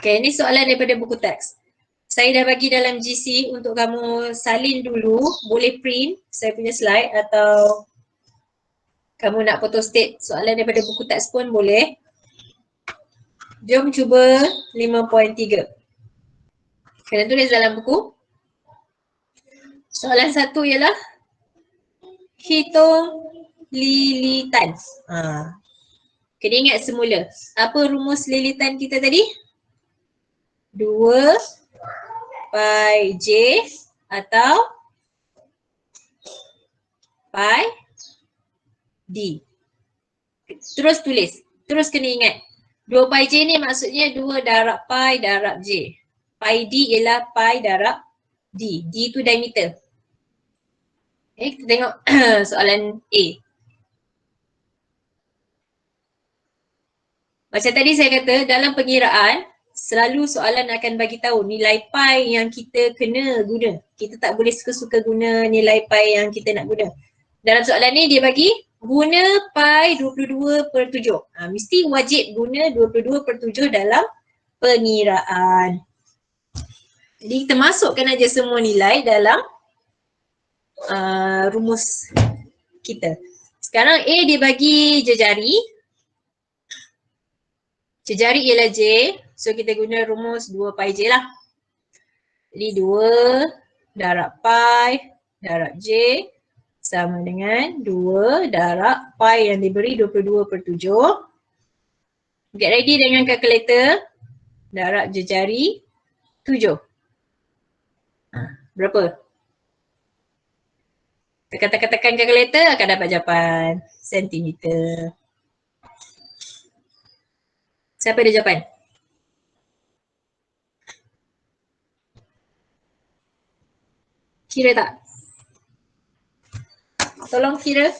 Okay, ini soalan daripada buku teks. Saya dah bagi dalam GC untuk kamu salin dulu, boleh print saya punya slide atau kamu nak photostat soalan daripada buku teks pun boleh. Jom cuba 5.3. Kena tulis dalam buku. Soalan 1 ialah hitung lilitan. Kena ingat semula. Apa rumus lilitan kita tadi? 2 pi j atau pi d. Terus tulis. Terus kena ingat. 2 pi j ni maksudnya 2 darab pi darab j. Pi d ialah pi darab d. D tu diameter. Okay, kita tengok soalan A. Macam tadi saya kata, dalam pengiraan, selalu soalan akan bagi tahu nilai pi yang kita kena guna. Kita tak boleh suka-suka guna nilai pi yang kita nak guna. Dalam soalan ni dia bagi guna pi 22/7. Mesti wajib guna 22/7 dalam pengiraan. Jadi kita masukkan aja semua nilai dalam rumus kita. Sekarang A dia bagi jejari. Jejari ialah J. So kita guna rumus 2 pi J lah. Jadi 2 darab pi darab J sama dengan 2 darab pi yang diberi 22/7. Get ready dengan kalkulator. Darab jejari 7. Berapa? Tekan kalkulator akan dapat jawapan sentimeter. Siapa ada jawapan? Kira tak? Tolong kira.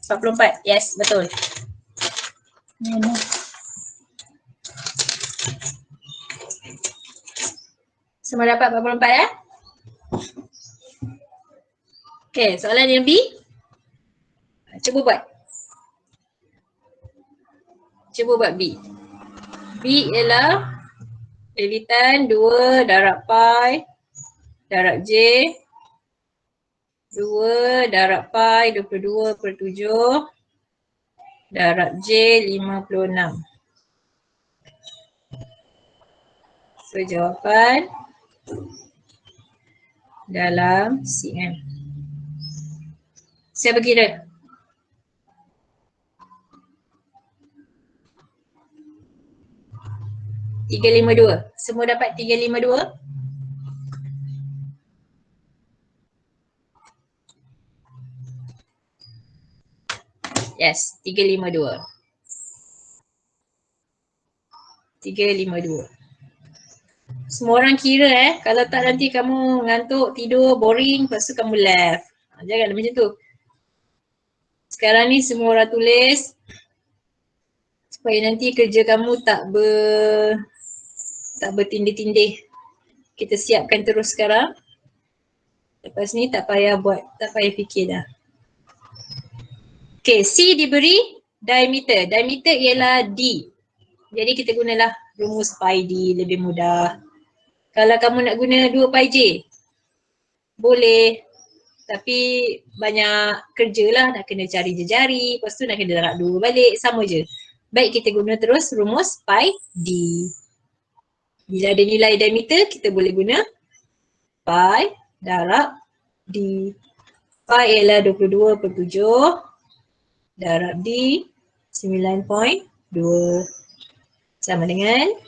$44. Yes, betul. Semua dapat 44 ya? Okay, soalan yang B. Cuba buat. Cuba buat B. B ialah lilitan 2 darab pi darab J 2 darab pi 22/7 darab J 56. So jawapan dalam cm. Siapa kira? $352. Semua dapat $352? Yes, 352. 352. Semua orang kira kalau tak nanti kamu ngantuk, tidur, boring, lepas tu kamu left. Janganlah macam tu. Sekarang ni semua orang tulis supaya nanti kerja kamu tak bertindih-tindih. Kita siapkan terus sekarang. Lepas ni tak payah buat, tak payah fikir dah. Okay, C diberi diameter. Diameter ialah D. Jadi kita gunalah rumus pi D, lebih mudah. Kalau kamu nak guna 2 pi J, boleh. Tapi banyak kerja lah, nak kena cari jejari, lepas tu nak kena darab 2 balik, sama je. Baik, kita guna terus rumus pi D. Bila ada nilai diameter, kita boleh guna pi darab D. Pi ialah 22/7 darab D 9.2 sama dengan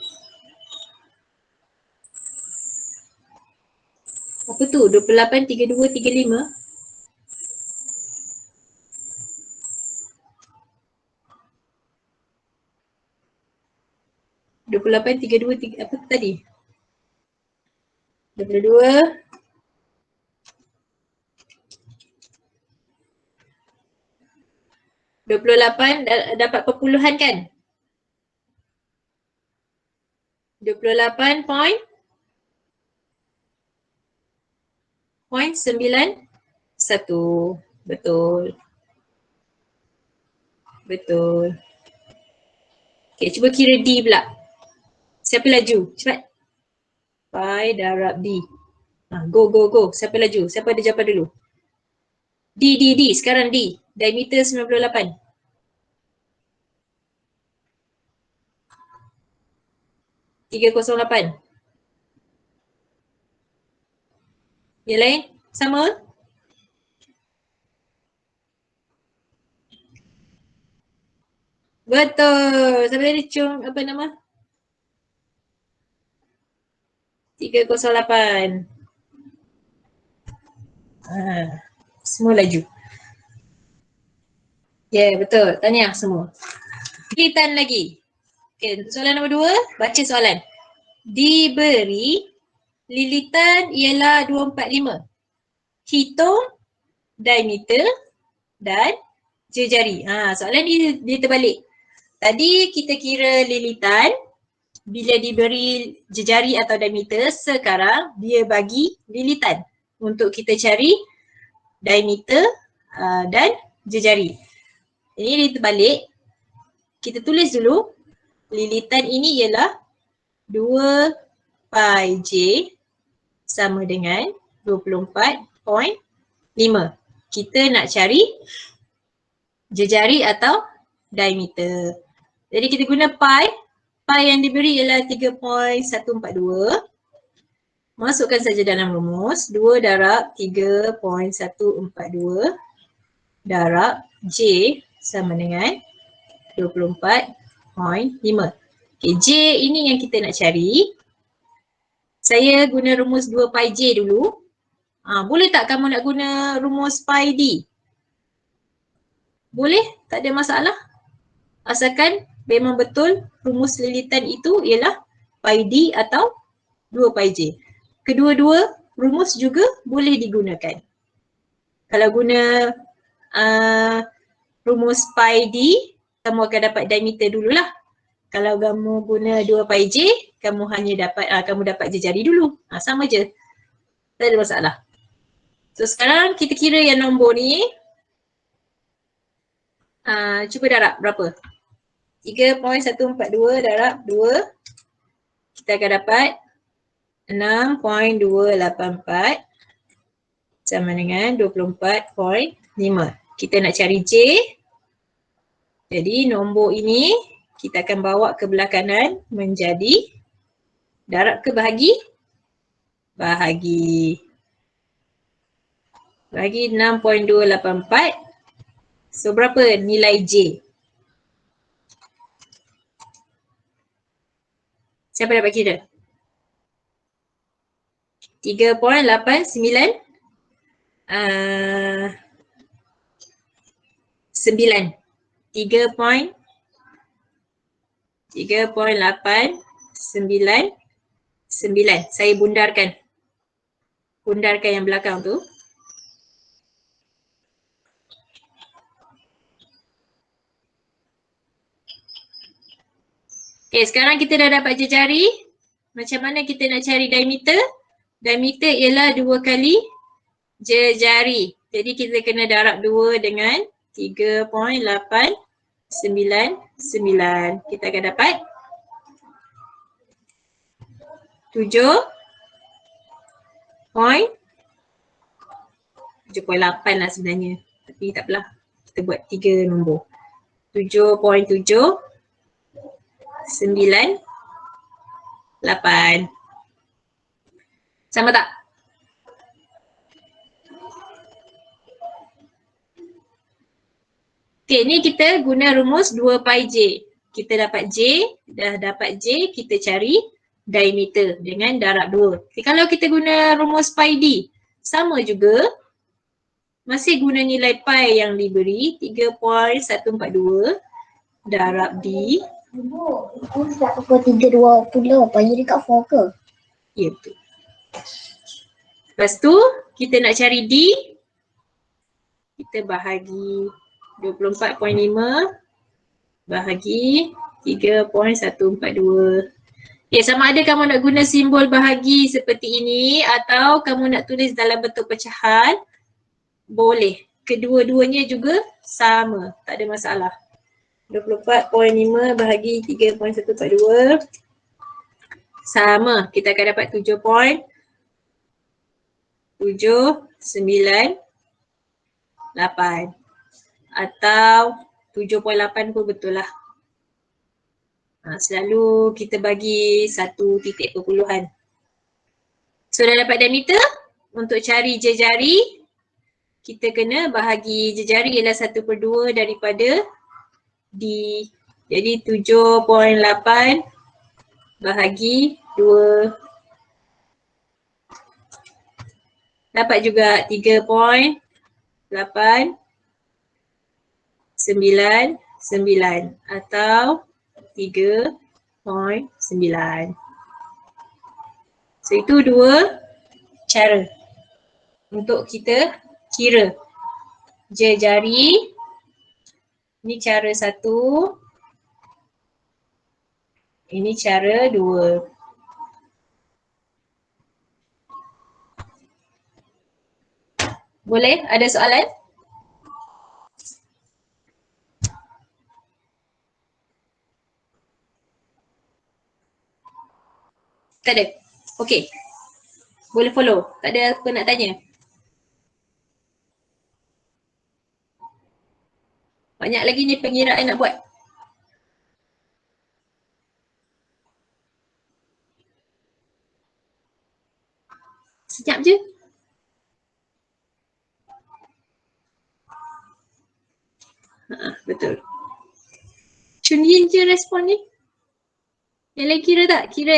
apa tu? 28, 32, 35. Apa tu tadi? 22. 28 dapat perpuluhan kan? 28.91. Betul. Betul. Okay, cuba kira D pula. Siapa laju? Cepat. Pi darab D. Go. Siapa laju? Siapa ada jawapan dulu? D. Sekarang D. Diameter 98. $308. Yang lain? Sama? Betul. Siapa tadi apa nama? 308. Semua laju. Ya, betul. Tanya semua. Lilitan lagi. Okay, soalan nombor 2. Baca soalan. Diberi lilitan ialah 245. Hitung diameter dan jejari. Soalan dia terbalik. Tadi kita kira lilitan bila diberi jejari atau diameter, sekarang dia bagi lilitan untuk kita cari diameter dan jejari. Ini dia terbalik. Kita tulis dulu lilitan ini ialah 2 pi j sama dengan 24.5. Kita nak cari jejari atau diameter. Jadi kita guna pi. Pi yang diberi ialah 3.142. Masukkan saja dalam rumus. 2 darab 3.142 darab j sama dengan 24.5. Okay, j ini yang kita nak cari. Saya guna rumus 2 pi j dulu. Boleh tak kamu nak guna rumus pi d? Boleh, tak ada masalah. Asalkan memang betul rumus lilitan itu ialah pi d atau 2 pi j. Kedua-dua rumus juga boleh digunakan. Kalau guna rumus pi d, kamu akan dapat diameter dululah. Kalau kamu guna 2 pi j, kamu hanya dapat jejari dulu. Sama je. Tak ada masalah. So sekarang kita kira yang nombor ni. Cuba darab berapa? 3.142 darab 2. Kita akan dapat 6.284 sama dengan 24.5. Kita nak cari j. Jadi nombor ini kita akan bawa ke belah kanan menjadi darab ke bahagi? Bahagi 6.284. So berapa nilai j? Siapa dapat kira? 3.89 3.899. Saya bundarkan yang belakang tu. Okay, sekarang kita dah dapat jejari. Macam mana kita nak cari diameter? Diameter ialah 2 kali jejari. Jadi kita kena darab 2 dengan 3.899. Kita akan dapat 7.8 lah sebenarnya. Tapi tak apalah. Kita buat 3 nombor. 7.798. Sama tak? Okay, ni kita guna rumus 2 pi j. Kita dapat j, kita cari diameter dengan darab 2. Okay, kalau kita guna rumus pi d, sama juga. Masih guna nilai pi yang diberi 3.142 darab d. Itu tak pukul 3.20 pi dekat 4 ke? Ya, betul. Lepas tu kita nak cari d. Kita bahagi 24.5 bahagi 3.142. Okay, sama ada kamu nak guna simbol bahagi seperti ini atau kamu nak tulis dalam bentuk pecahan, boleh. Kedua-duanya juga sama, tak ada masalah. 24.5 bahagi 3.142 sama, kita akan dapat 7.798 atau 7.8 pun betul lah. Selalu kita bagi satu titik perpuluhan. So dah dapat diameter, untuk cari jejari kita kena bahagi jejari ialah 1/2 daripada D. Jadi 7.8 bahagi 2. Dapat juga 3.899 atau 3.9. So itu dua cara untuk kita kira jejari. Ini cara satu. Ini cara dua. Boleh? Ada soalan? Tak ada? Okey. Boleh follow? Tak ada apa nak tanya? Banyak lagi ni pengiraan nak buat. Sekejap je. Betul. Chun Yin je respon ni. Yang lain kira tak? Kira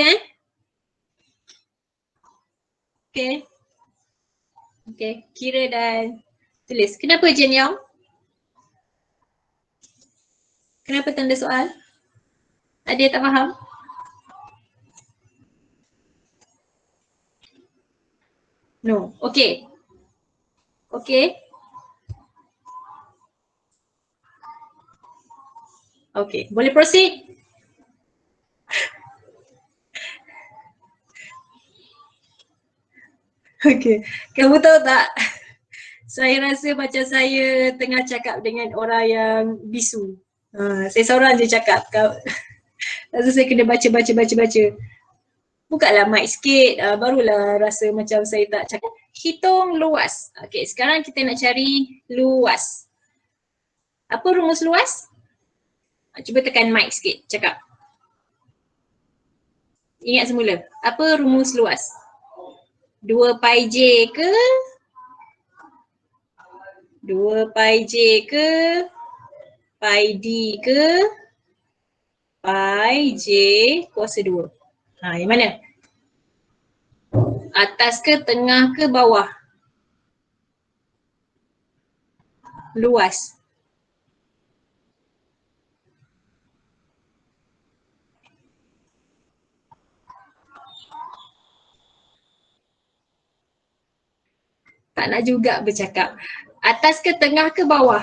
Okay. Okay. Kira dan tulis. Kenapa Jen Yong? Kenapa tanda soal? Ada yang tak faham? No. Okay. Okay. Okay. Boleh proceed? Okay. Kamu tahu tak? Saya rasa macam saya tengah cakap dengan orang yang bisu. Saya seorang je cakap. Rasa saya kena baca. Bukalah mic sikit, barulah rasa macam saya tak cakap. Hitung luas. Okay, sekarang kita nak cari luas. Apa rumus luas? Cuba tekan mic sikit, cakap. Ingat semula, apa rumus luas? 2 pi j ke? 2 pi j ke? Pi d ke? Pi j kuasa 2. Yang mana? Atas ke, tengah ke, bawah? Luas. Tak nak juga bercakap. Atas ke, tengah ke, bawah?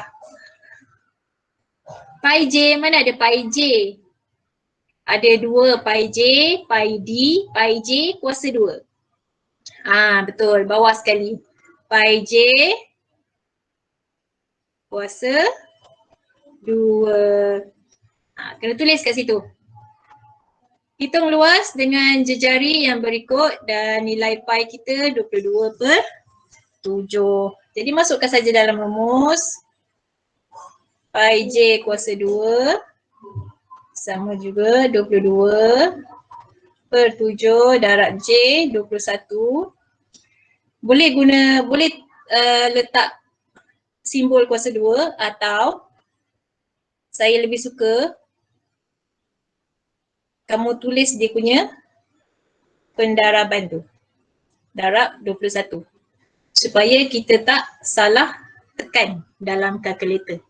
Pi j, mana ada pi j? Ada 2 pi j, pi d, pi j kuasa 2. Betul, bawah sekali. Pi j kuasa 2. Kena tulis kat situ. Hitung luas dengan jejari yang berikut dan nilai pi kita 22/7. Jadi masukkan saja dalam rumus. Pi j kuasa 2 sama juga 22/7 darab j 21. Boleh letak simbol kuasa 2 atau saya lebih suka kamu tulis dia punya pendaraban tu. Darab 21. Supaya kita tak salah tekan dalam kalkulator.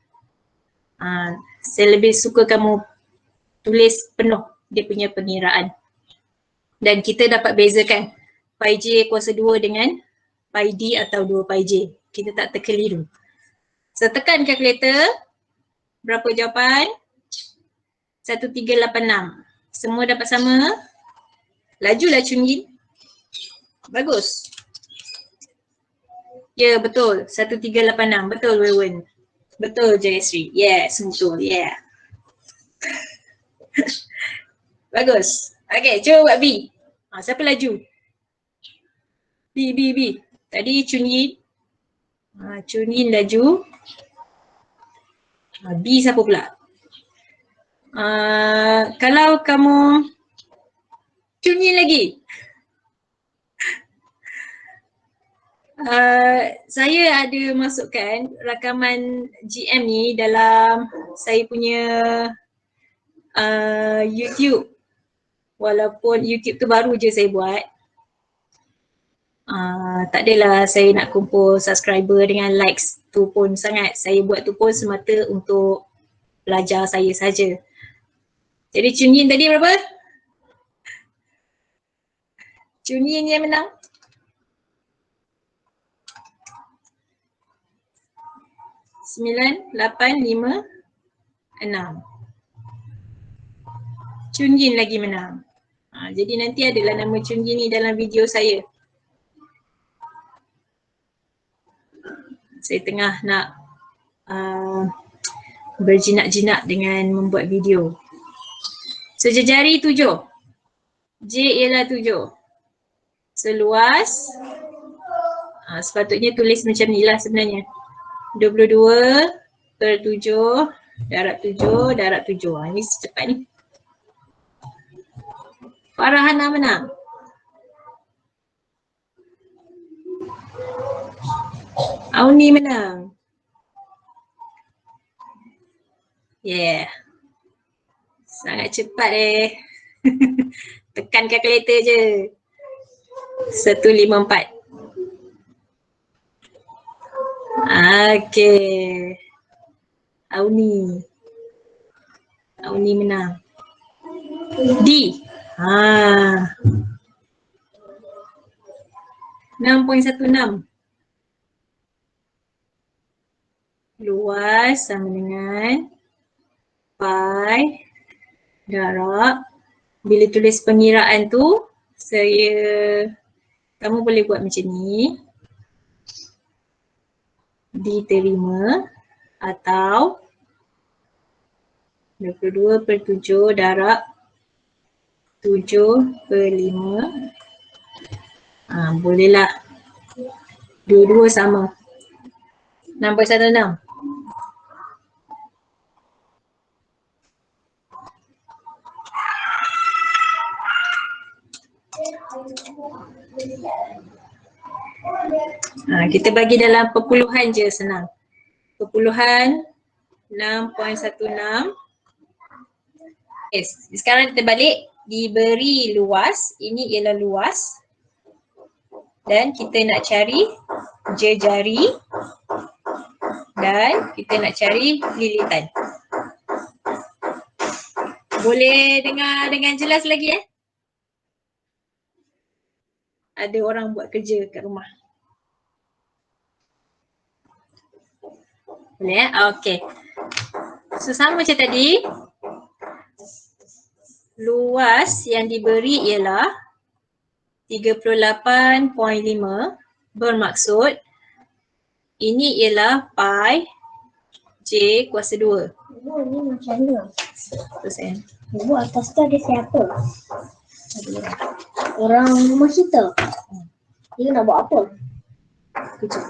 Saya lebih suka kamu tulis penuh dia punya pengiraan. Dan kita dapat bezakan pi j kuasa 2 dengan pi d atau 2 pi j. Kita tak terkeliru. So tekan kalkulator. Berapa jawapan? 1386. Semua dapat sama. Lajulah Chun Yin. Bagus. Ya, betul. 1386. Betul Wewen. Betul Jayasri. Yes, betul. Yeah. Bagus. Okay, cuba buat B. Siapa laju? B. Tadi Chun Yin. Chun Yin laju. B siapa pula? Kalau kamu Chun Yin lagi. Saya ada masukkan rakaman GM ni dalam saya punya YouTube. Walaupun YouTube tu baru je saya buat. Tak adalah saya nak kumpul subscriber dengan likes tu pun sangat. Saya buat tu pun semata untuk belajar saya saja. Jadi Chun Yin tadi berapa? Chun Yin yang menang. Sembilan, 8, 5, 6. Chun Yin lagi menang. Jadi nanti adalah nama Chun Yin ni dalam video saya. Saya tengah nak berjinak-jinak dengan membuat video. Sejejari 7. J ialah 7. Seluas, sepatutnya tulis macam ni lah sebenarnya. 22/7 darab 7 darab 7. Ini secepat ni. Farhana menang. Auni menang. Yeah. Sangat cepat Tekan kalkulator je. 154. Okay. Auni menang. D. 6.16. Luas sama dengan pi darab. Bila tulis pengiraan tu, kamu boleh buat macam ni. Diterima atau 22/7 darab 7/5. Bolehlah. Dua-dua sama. 6.16. Kita bagi dalam perpuluhan je, senang. Perpuluhan 6.16. Yes. Sekarang kita balik. Diberi luas, ini ialah luas. Dan kita nak cari jejari. Dan kita nak cari lilitan. Boleh dengar dengan jelas lagi Ada orang buat kerja kat rumah. Boleh Okay. So sama macam tadi. Luas yang diberi ialah 38.5. Bermaksud ini ialah pi J kuasa 2. Ni macam mana? Persen. Atas tu ada siapa? Orang rumah kita. Dia nak buat apa? Kejap.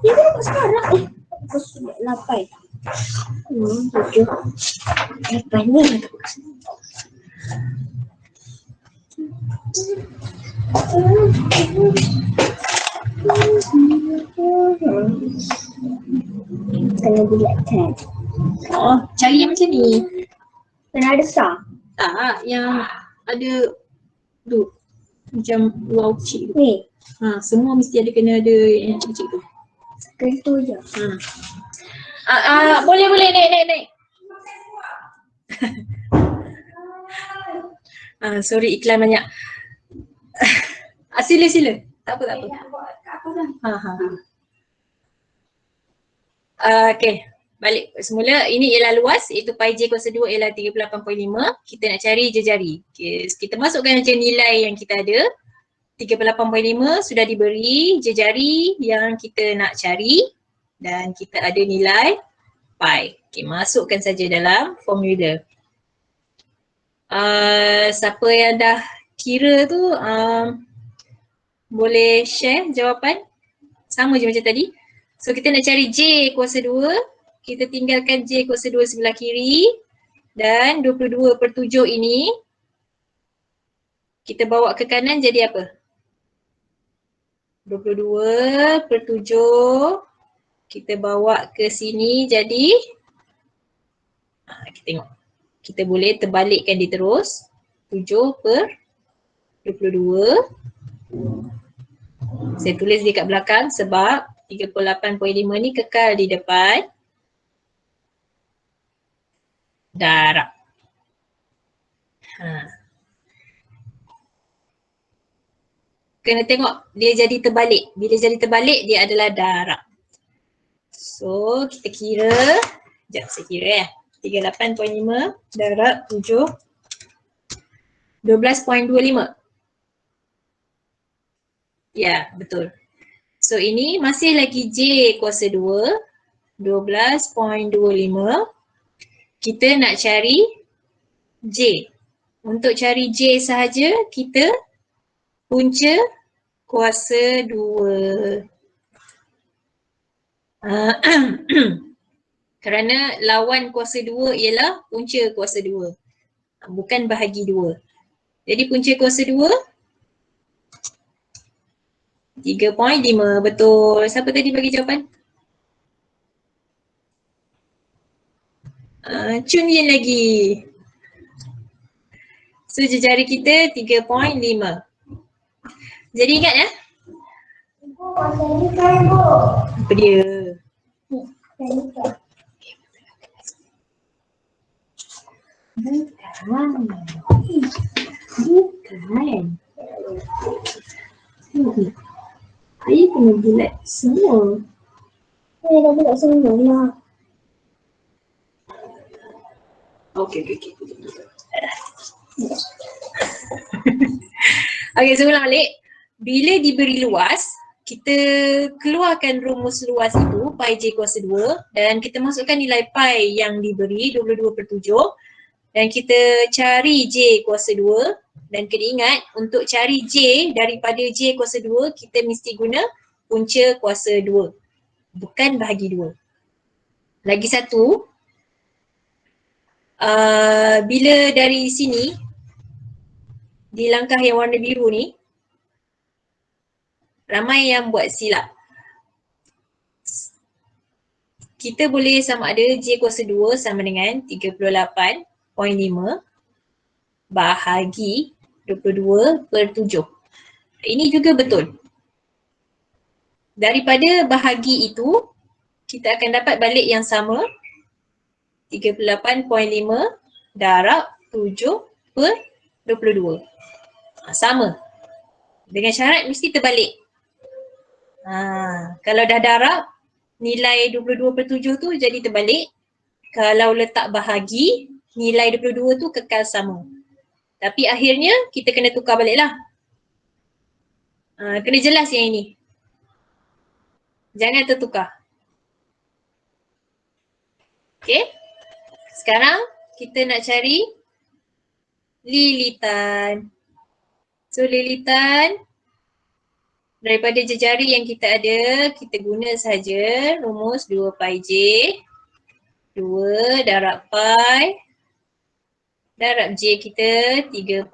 Dia dah buat sekarang. Pukul 8. 7. 8 ni. Kena bulatkan. Cari yang macam ni. Kena ada sah. Tak, yang ada tu macam wow kecil tu. Ni. Semua mesti kena ada yang kecil tu. Sekali tu je. Boleh naik. Sorry, iklan banyak. Sila. Tak apa. Okay, balik semula. Ini ialah luas, iaitu pi j kuasa 2 ialah 38.5. Kita nak cari jejari. Okay, kita masukkan macam nilai yang kita ada. 38.5 sudah diberi jejari yang kita nak cari. Dan kita ada nilai pi. Okay, masukkan saja dalam formula. Siapa yang dah kira tu boleh share jawapan. Sama je macam tadi. So kita nak cari J kuasa 2. Kita tinggalkan J kuasa 2 sebelah kiri. Dan 22/7 ini kita bawa ke kanan jadi apa? 22/7 kita bawa ke sini jadi kita tengok. Kita boleh terbalikkan dia terus. 7/22. Saya tulis dia kat belakang sebab 38.5 ni kekal di depan darab. Kena tengok dia jadi terbalik. Bila jadi terbalik dia adalah darab. So kita kira. Sekejap saya kira ya. 38.5 darab 7. 12.25. Ya, betul. So ini masih lagi J kuasa 2. 12.25. Kita nak cari J. Untuk cari J sahaja kita punca kuasa 2. Kerana lawan kuasa 2 ialah punca kuasa 2. Bukan bahagi 2. Jadi punca kuasa 2 3.5. Betul. Siapa tadi bagi jawapan? Chun Yin lagi. So jari kita 3.5. Jadi ingat ya? Apa dia? Bukan. Ayah kena bulat semua. Saya dah buat semua lah. Okay. Okay, so ulang balik. Bila diberi luas, kita keluarkan rumus luas itu, pi j kuasa 2 dan kita masukkan nilai pi yang diberi 22/7 dan kita cari j kuasa 2 dan kena ingat untuk cari j daripada j kuasa 2 kita mesti guna punca kuasa 2 bukan bahagi 2. Lagi satu, bila dari sini di langkah yang warna biru ni ramai yang buat silap. Kita boleh sama ada J kuasa 2 sama dengan 38.5 bahagi 22/7. Ini juga betul. Daripada bahagi itu, kita akan dapat balik yang sama. 38.5 darab 7/22. Sama. Dengan syarat mesti terbalik. Kalau dah darab, nilai 22/7 tu jadi terbalik. Kalau letak bahagi, nilai 22 tu kekal sama. Tapi akhirnya kita kena tukar balik lah. Kena jelas yang ini. Jangan tertukar. Okay. Sekarang kita nak cari lilitan. So lilitan daripada jejari yang kita ada, kita guna saja rumus 2 pi j 2 darab pi darab j kita 3.5.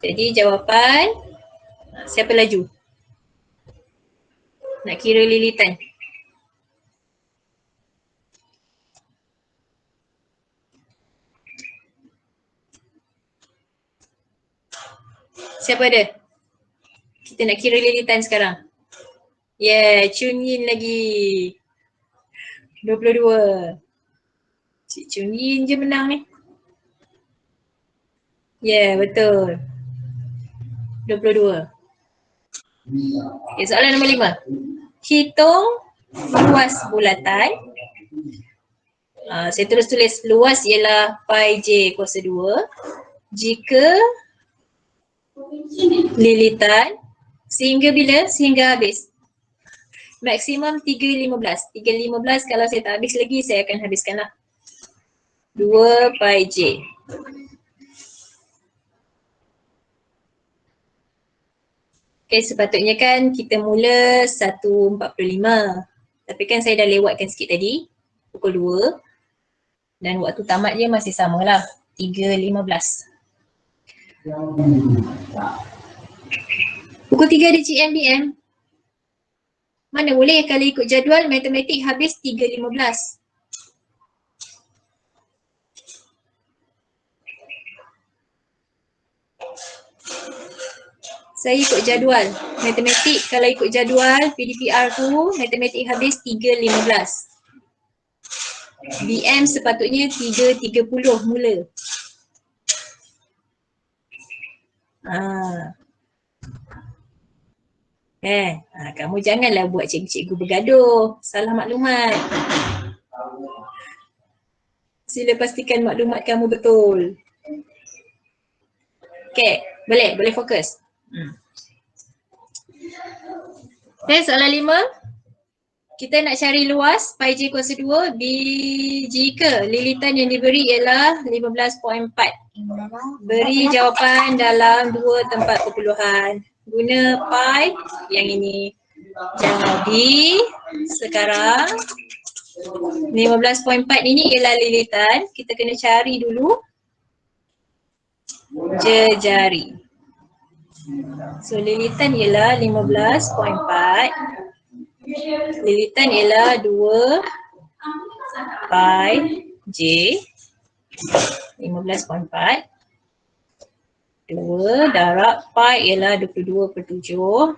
Jadi jawapan, siapa laju? Nak kira lilitan. Siapa ada? Kita nak kira lilitan sekarang. Chun Yin lagi. 22. Cik Chun Yin je menang ni. Betul. 22. Okay, soalan nombor 5. Hitung luas bulatan. Saya terus tulis luas ialah pi j kuasa 2. Jika lilitan sehingga bila? Sehingga habis. Maksimum 3.15. 3.15 kalau saya tak habis lagi, saya akan habiskan lah. 2 pi j. Okay, sepatutnya kan kita mula 1.45. Tapi kan saya dah lewatkan sikit tadi, pukul 2. Dan waktu tamat dia masih sama lah, 3.15. Pukul 3 ada CMBM. Mana boleh kalau ikut jadual matematik habis 3.15. Saya ikut jadual. Matematik kalau ikut jadual PDPR tu matematik habis 3.15. BM sepatutnya 3.30 mula. Kamu janganlah buat cikgu-cikgu bergaduh. Salah maklumat. Sila pastikan maklumat kamu betul. Okay, boleh fokus. Okay, soalan 5. Kita nak cari luas pi j kuasa 2 jika lilitan yang diberi ialah 15.4. Beri jawapan dalam 2 tempat perpuluhan. Guna pi yang ini. Jadi sekarang 15.4 ini ialah lilitan. Kita kena cari dulu jejari. So lilitan ialah 15.4. Lilitan ialah 2 pi j 15.4. 2 darab pi ialah 22/7.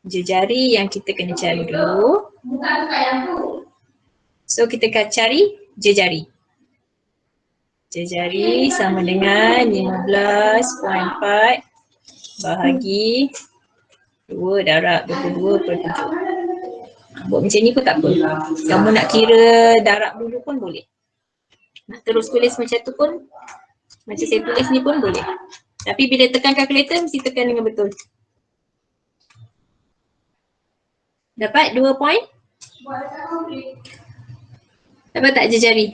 Jejari yang kita kena cari dulu. So kita akan cari jejari. Jejari sama dengan 15.4 bahagi 2 darab 22/7. Buat macam ni pun tak apa. Kamu nak kira darab dulu pun boleh. Nak terus tulis macam tu pun, macam saya tulis ni pun boleh. Tapi bila tekan kalkulator mesti tekan dengan betul. Dapat 2 point? Dapat tak jejari?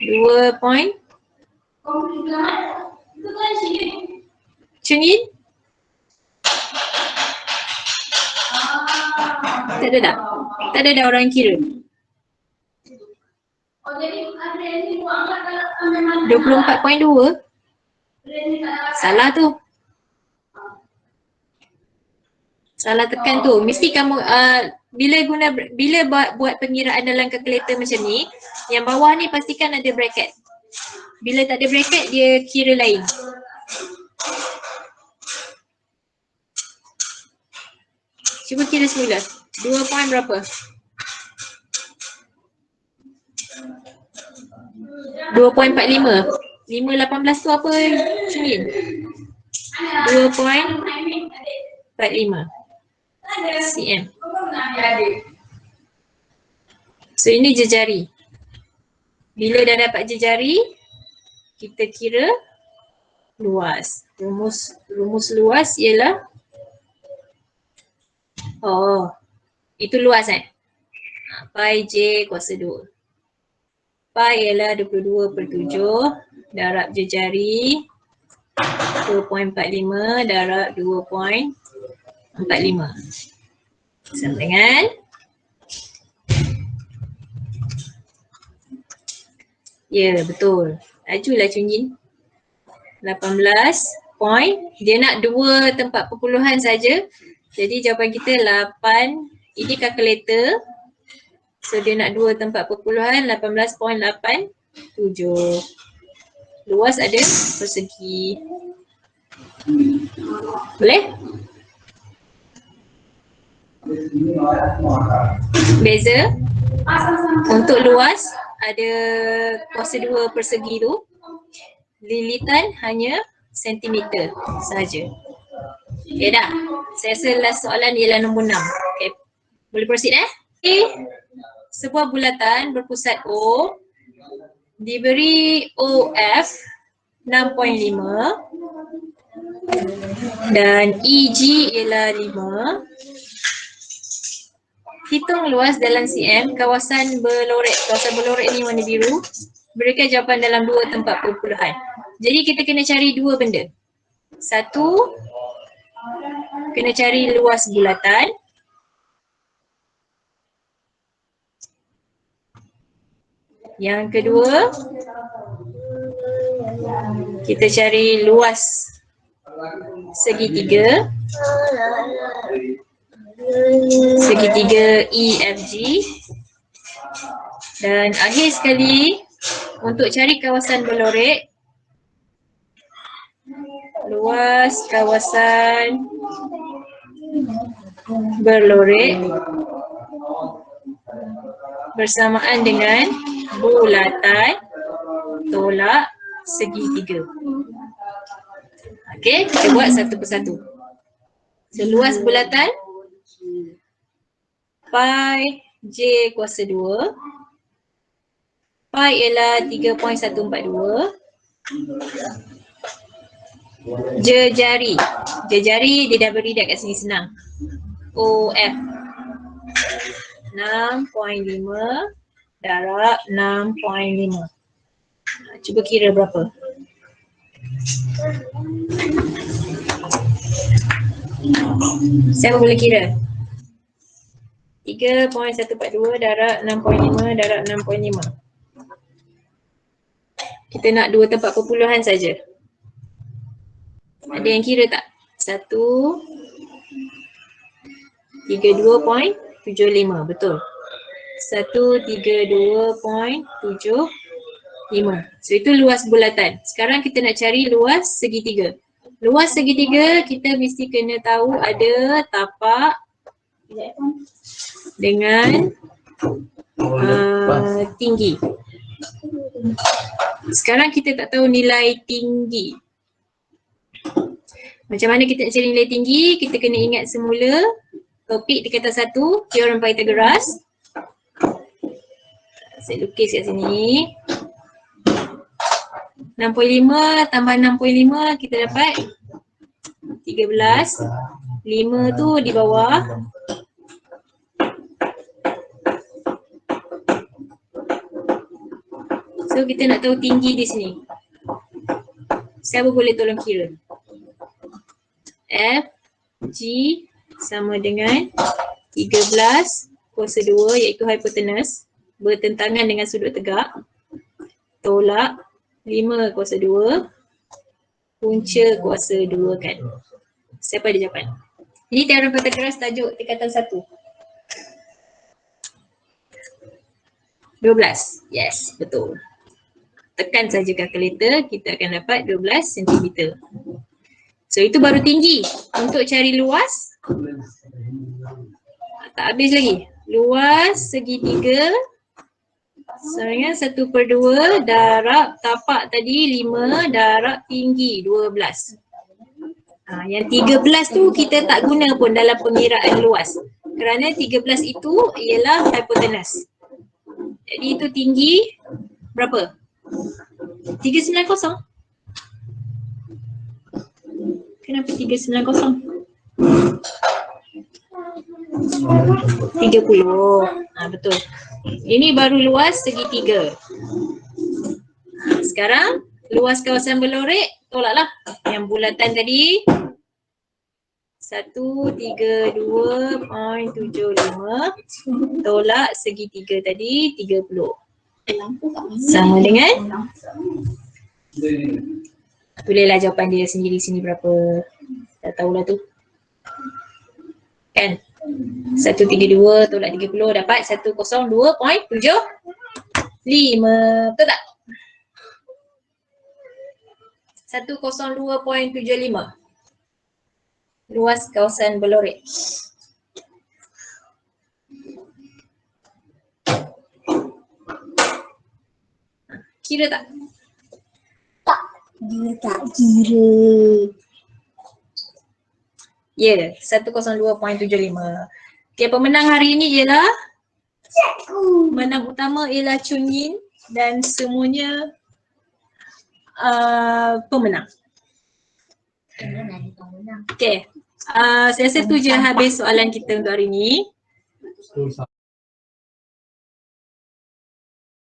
2 point? Cengin? Tak ada tak? Tak ada dah orang kira. 24.2? Salah tu. Salah tekan tu. Mesti kamu bila buat pengiraan dalam kalkulator macam ni, yang bawah ni pastikan ada bracket. Bila tak ada bracket dia kira lain. Cuba kira semula. 2 point berapa? 2.45. 5.18 tu apa Cengin? 2.45 cm. So ini jejari. Bila dah dapat jejari, kita kira luas. Rumus luas ialah itu luas pi j kuasa 2. Pi ialah 22/7 darab jejari 2.45 darab 2.45. Sama dengan ya, betul. Lajulah Cunjin. 18 point. Dia nak 2 tempat perpuluhan saja. Jadi jawapan kita 8. Ini kalkulator. So dia nak 2 tempat perpuluhan, 18.87. Luas ada persegi. Boleh? Beza. Untuk luas ada kuasa 2 persegi tu. Lilitan hanya sentimeter sahaja. Okay dah. Saya rasa last soalan ialah nombor 6. Okay. Boleh proceed Sebuah bulatan berpusat O diberi OF 6.5 Dan EG ialah 5. Hitung luas dalam cm kawasan berlorek. Kawasan berlorek ni warna biru. Berikan jawapan dalam 2 tempat perpuluhan. Jadi kita kena cari 2 benda. Satu, kena cari luas bulatan. Yang kedua, kita cari luas segitiga. Segitiga EFG. Dan akhir sekali, untuk cari kawasan berlorek, luas kawasan berlorek bersamaan dengan bulatan tolak segitiga. Okey, kita buat satu persatu. Seluas bulatan pi J kuasa 2. Pi ialah 3.142. Jejari. Jejari dia dah beri dah kat sini senang. OF 6.5 darab 6.5. Cuba kira berapa? Siapa boleh kira? 3.142 darab 6.5 darab 6.5. Kita nak 2 tempat perpuluhan saja. Ada yang kira tak? 1 32.75, betul. 132.75. So itu luas bulatan. Sekarang kita nak cari luas segitiga. Luas segitiga kita mesti kena tahu ada tapak dengan tinggi. Sekarang kita tak tahu nilai tinggi. Macam mana kita nak cari nilai tinggi? Kita kena ingat semula topik di kata 1, teorem Pythagoras. Saya lukis kat sini. 6.5 tambah 6.5 kita dapat 13. 5 tu di bawah. So kita nak tahu tinggi di sini. Siapa boleh tolong kira? F G sama dengan 13 kuasa 2 iaitu hipotenus bertentangan dengan sudut tegak tolak 5 kuasa 2 punca kuasa 2 kan. Siapa ada jawapan? Ini teorem Pythagoras tajuk tingkatan 1. 12. Yes, betul. Tekan saja kalkulator, kita akan dapat 12 cm. So itu baru tinggi. Untuk cari luas, tak habis lagi. Luas segitiga sama dengan 1/2 darab tapak tadi 5 darab tinggi 12. Yang 13 tu kita tak guna pun dalam pengiraan luas. Kerana 13 itu ialah hipotenus. Jadi itu tinggi berapa? 390. Kenapa 390? 30. Betul. Ini baru luas segitiga. Sekarang luas kawasan berlorek tolaklah. Yang bulatan tadi 132.75 tolak segitiga tadi 30. Sama dengan tulislah jawapan dia sendiri sini berapa. Tak tahulah tu. Kan? 132 tolak 30 dapat 102.75. Betul tak? 102.75. Luas kawasan berlorek. Kira tak? Tak. Dia tak kira. Ya, 102.75. Okay, pemenang hari ini ialah pemenang utama ialah Chun Yin dan semuanya pemenang. Okay. Saya rasa tu je habis soalan kita untuk hari ni.